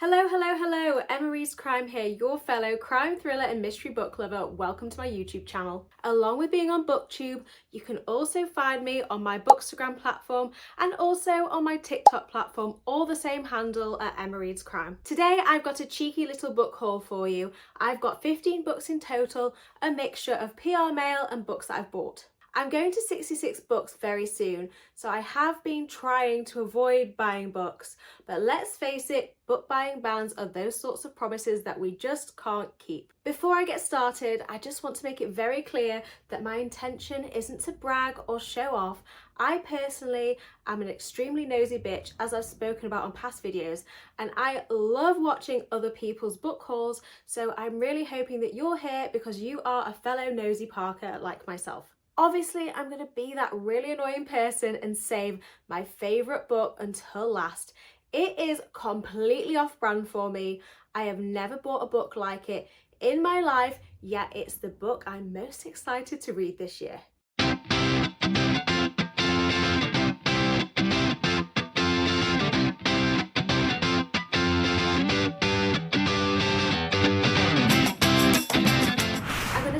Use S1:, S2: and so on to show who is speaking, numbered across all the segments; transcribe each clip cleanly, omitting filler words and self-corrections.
S1: Hello, hello, hello, Emery's Crime here, your fellow crime thriller and mystery book lover. Welcome to my YouTube channel. Along with being on BookTube, you can also find me on my Bookstagram platform and also on my TikTok platform, all the same handle at Emery's Crime. Today I've got a cheeky little book haul for you. I've got 15 books in total, a mixture of PR mail and books that I've bought. I'm going to 66 books very soon, so I have been trying to avoid buying books, but let's face it, book buying bans are those sorts of promises that we just can't keep. Before I get started, I just want to make it very clear that my intention isn't to brag or show off. I personally am an extremely nosy bitch, as I've spoken about on past videos, and I love watching other people's book hauls, so I'm really hoping that you're here because you are a fellow nosy Parker like myself. Obviously, I'm going to be that really annoying person and save my favourite book until last. It is completely off-brand for me. I have never bought a book like it in my life, yet it's the book I'm most excited to read this year.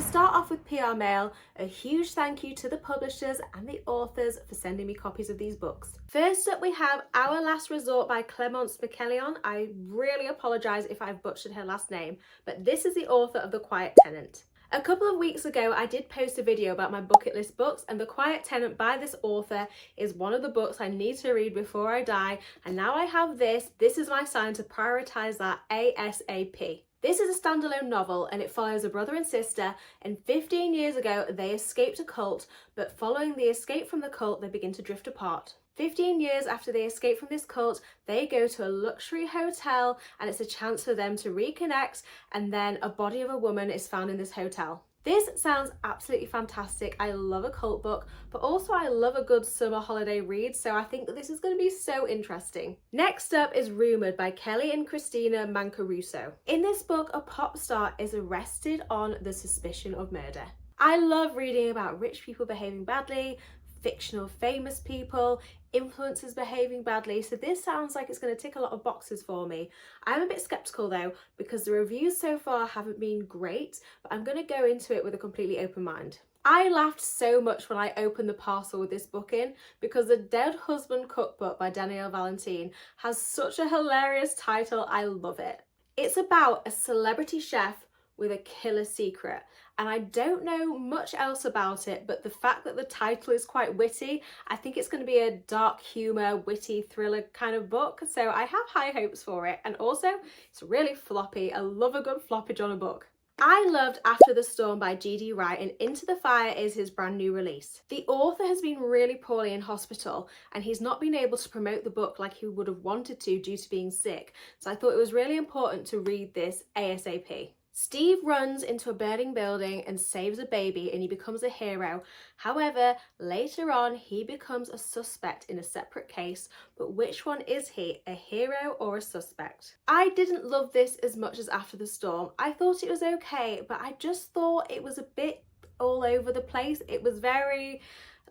S1: Start off with PR mail. A huge thank you to the publishers and the authors for sending me copies of these books. First up we have Our Last Resort by Clémence Michallon. I really apologise if I've butchered her last name, but this is the author of The Quiet Tenant. A couple of weeks ago I did post a video about my bucket list books, and The Quiet Tenant by this author is one of the books I need to read before I die, and now I have this. This is my sign to prioritise that ASAP. This is a standalone novel and it follows a brother and sister, and 15 years ago they escaped a cult, but following the escape from the cult they begin to drift apart. 15 years after they escape from this cult, they go to a luxury hotel and it's a chance for them to reconnect, and then a body of a woman is found in this hotel. This sounds absolutely fantastic. I love a cult book, but also I love a good summer holiday read, so I think that this is going to be so interesting. Next up is Rumoured by Kelly and Kristina Mancaruso. In this book, a pop star is arrested on the suspicion of murder. I love reading about rich people behaving badly, fictional famous people, influencers behaving badly, so this sounds like it's going to tick a lot of boxes for me. I'm a bit skeptical though, because the reviews so far haven't been great, but I'm going to go into it with a completely open mind. I laughed so much when I opened the parcel with this book in, because The Dead Husband Cookbook by Danielle Valentine has such a hilarious title. I love it. It's about a celebrity chef with a killer secret, and I don't know much else about it, but the fact that the title is quite witty, I think it's going to be a dark humour, witty thriller kind of book, so I have high hopes for it. And also it's really floppy. I love a good floppage on a book. I loved After the Storm by G.D. Wright, and Into the Fire is his brand new release. The author has been really poorly in hospital and he's not been able to promote the book like he would have wanted to due to being sick, so I thought it was really important to read this ASAP. Steve runs into a burning building and saves a baby and he becomes a hero. However, later on he becomes a suspect in a separate case, but which one is he, a hero or a suspect? I didn't love this as much as After the Storm. I thought it was okay, but I just thought it was a bit all over the place. It was very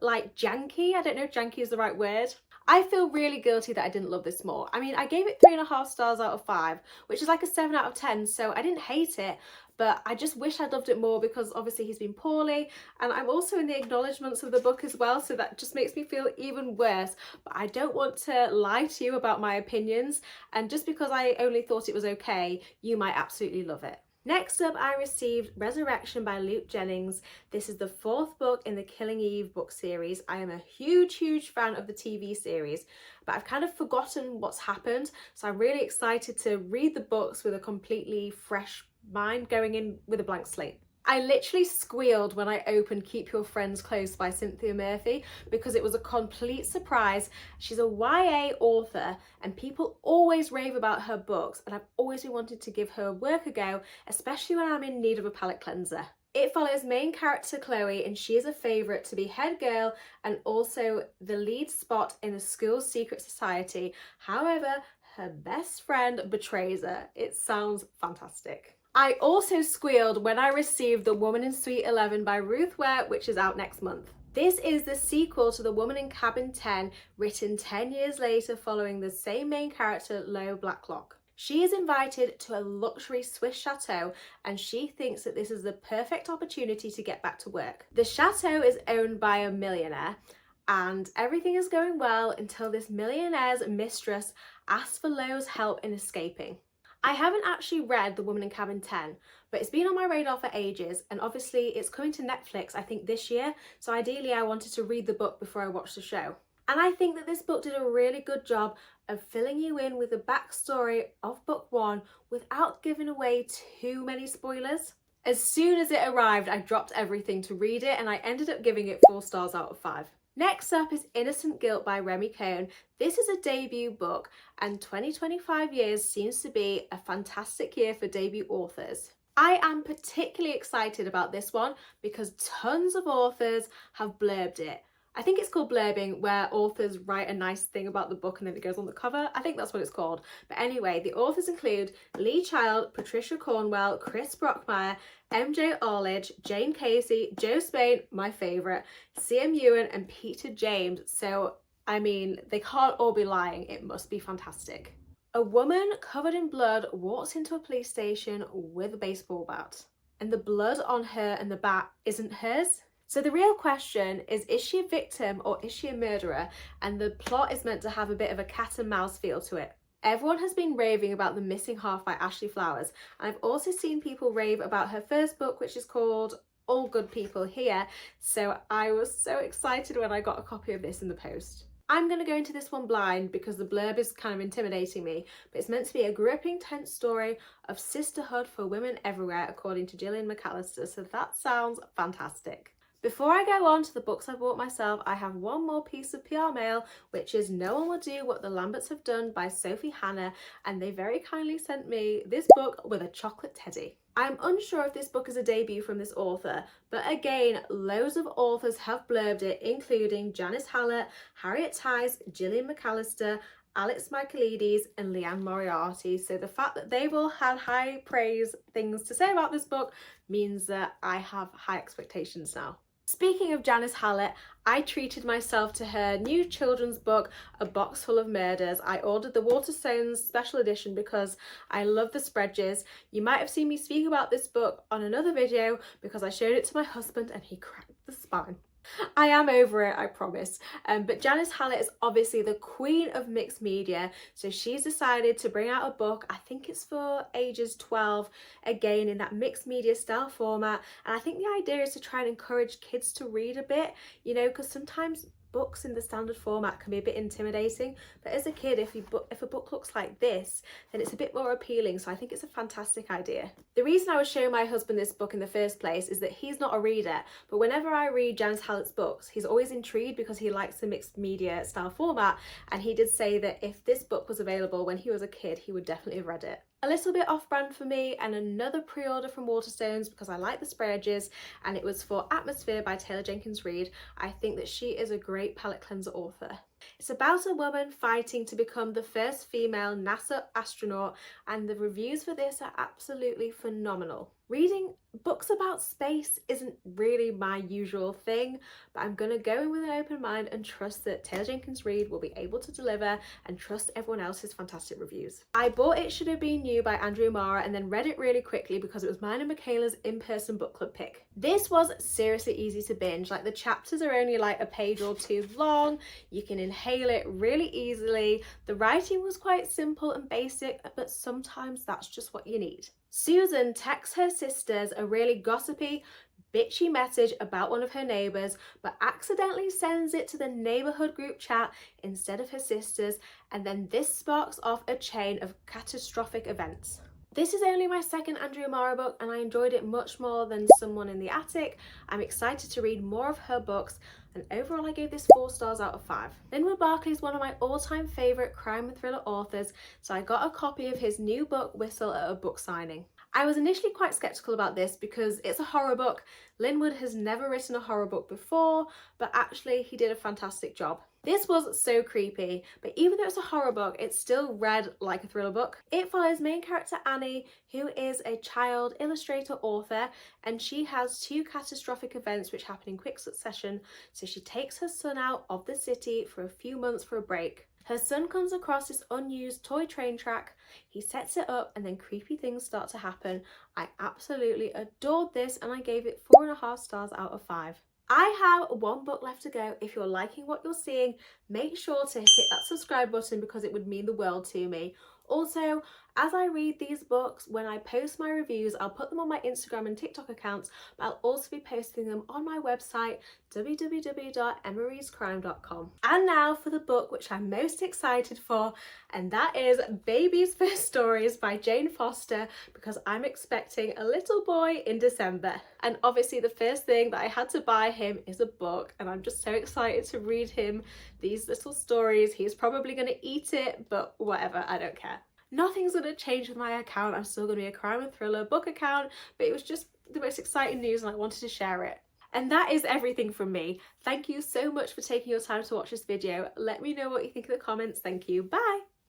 S1: like janky. I don't know if janky is the right word. I feel really guilty that I didn't love this more. I mean, I gave it 3.5 stars out of 5, which is like a 7 out of 10, so I didn't hate it, but I just wish I'd loved it more because obviously he's been poorly, and I'm also in the acknowledgements of the book as well, so that just makes me feel even worse. But I don't want to lie to you about my opinions, and just because I only thought it was okay, you might absolutely love it. Next up, I received Resurrection by Jennings. This is the 4th book in the Killing Eve book series. I am a huge fan of the TV series, but I've kind of forgotten what's happened, so I'm really excited to read the books with a completely fresh mind, going in with a blank slate. I literally squealed when I opened Keep Your Friends Close by Cynthia Murphy because it was a complete surprise. She's a YA author and people always rave about her books, and I've always been wanting to give her work a go, especially when I'm in need of a palate cleanser. It follows main character Chloe, and she is a favourite to be head girl and also the lead spot in the school's secret society. However, her best friend betrays her. It sounds fantastic. I also squealed when I received The Woman in Suite 11 by Ruth, Ware, which is out next month. This is the sequel to The Woman in Cabin 10, written 10 years later following the same main character, Lo Blacklock. She is invited to a luxury Swiss chateau and she thinks that this is the perfect opportunity to get back to work. The chateau is owned by a millionaire and everything is going well until this millionaire's mistress asks for Lo's help in escaping. I haven't actually read The Woman in Cabin 10, but it's been on my radar for ages, and obviously it's coming to Netflix I think this year, so ideally I wanted to read the book before I watched the show. And I think that this book did a really good job of filling you in with the backstory of book 1 without giving away too many spoilers. As soon as it arrived, I dropped everything to read it and I ended up giving it 4 stars out of 5. Next up is Innocent Guilt by Remi. This is a debut book and 20-25 years seems to be a fantastic year for debut authors. I am particularly excited about this one because tons of authors have blurbed it. I think it's called blurbing, where authors write a nice thing about the book and then it goes on the cover. I think that's what it's called. But anyway, the authors include Lee Child, Patricia Cornwell, Chris Brockmeyer, MJ Arledge, Jane Casey, Joe Spain, my favourite, CM Ewan and Peter James. So, I mean, they can't all be lying. It must be fantastic. A woman covered in blood walks into a police station with a baseball bat. And the blood on her and the bat isn't hers. So the real question is she a victim or is she a murderer? And the plot is meant to have a bit of a cat and mouse feel to it. Everyone has been raving about The Missing Half by Ashley Flowers. And I've also seen people rave about her first book, which is called All Good People Here. So I was so excited when I got a copy of this in the post. I'm going to go into this one blind because the blurb is kind of intimidating me, but it's meant to be a gripping, tense story of sisterhood for women everywhere, according to Gillian McAllister. So that sounds fantastic. Before I go on to the books I bought myself, I have one more piece of PR mail, which is No One Will Do What the Lamberts Have Done by Sophie Hannah, and they very kindly sent me this book with a chocolate teddy. I'm unsure if this book is a debut from this author, but again, loads of authors have blurbed it, including Janice Hallett, Harriet Tice, Gillian McAllister, Alex Michaelides and Leanne Moriarty. So the fact that they've all had high praise things to say about this book means that I have high expectations now. Speaking of Janice Hallett, I treated myself to her new children's book, A Box Full of Murders. I ordered the Waterstones special edition because I love the spreads. You might have seen me speak about this book on another video because I showed it to my husband and he cracked the spine. I am over it, I promise. But Janice Hallett is obviously the queen of mixed media, so she's decided to bring out a book. I think it's for ages 12, again in that mixed media style format, and I think the idea is to try and encourage kids to read a bit, you know, because sometimes books in the standard format can be a bit intimidating, but as a kid, if a book looks like this, then it's a bit more appealing. So I think it's a fantastic idea. The reason I was showing my husband this book in the first place is that he's not a reader, but whenever I read Janice Hallett's books, he's always intrigued because he likes the mixed media style format, and he did say that if this book was available when he was a kid, he would definitely have read it. A little bit off-brand for me, and another pre-order from Waterstones because I like the spray edges, and it was for Atmosphere by Taylor Jenkins Reid. I think that she is a great palette cleanser author. It's about a woman fighting to become the first female NASA astronaut, and the reviews for this are absolutely phenomenal. Reading books about space isn't really my usual thing, but I'm going to go in with an open mind and trust that Taylor Jenkins Reid will be able to deliver, and trust everyone else's fantastic reviews. I bought It Should Have Been You by Andrea and then read it really quickly because it was mine and Michaela's in-person book club pick. This was seriously easy to binge. Like, the chapters are only like a page or two long. You can inhale it really easily. The writing was quite simple and basic, but sometimes that's just what you need. Susan texts her sisters a really gossipy, bitchy message about one of her neighbours, but accidentally sends it to the neighbourhood group chat instead of her sisters, and then this sparks off a chain of catastrophic events. This is only my second Andrea book, and I enjoyed it much more than Someone in the Attic. I'm excited to read more of her books, and overall I gave this 4 stars out of 5. Linwood Barclay is one of my all-time favourite crime and thriller authors, so I got a copy of his new book Whistle at a book signing. I was initially quite sceptical about this because it's a horror book. Linwood has never written a horror book before, but actually he did a fantastic job. This was so creepy, but even though it's a horror book, it's still read like a thriller book. It follows main character Annie, who is a child illustrator author, and she has 2 catastrophic events which happen in quick succession, so she takes her son out of the city for a few months for a break. Her son comes across this unused toy train track, he sets it up and then creepy things start to happen. I absolutely adored this and I gave it 4.5 stars out of 5. I have one book left to go. If you're liking what you're seeing, make sure to hit that subscribe button because it would mean the world to me. Also, as I read these books, when I post my reviews, I'll put them on my Instagram and TikTok accounts, but I'll also be posting them on my website, www.emmariescrime.com. And now for the book which I'm most excited for, and that is Baby's First Stories by Jane Foster, because I'm expecting a little boy in December. And obviously the first thing that I had to buy him is a book, and I'm just so excited to read him these little stories. He's probably going to eat it, but whatever, I don't care. Nothing's going to change with my account. I'm still going to be a crime and thriller book account, but it was just the most exciting news and I wanted to share it. And that is everything from me. Thank you so much for taking your time to watch this video. Let me know what you think in the comments. Thank you. Bye.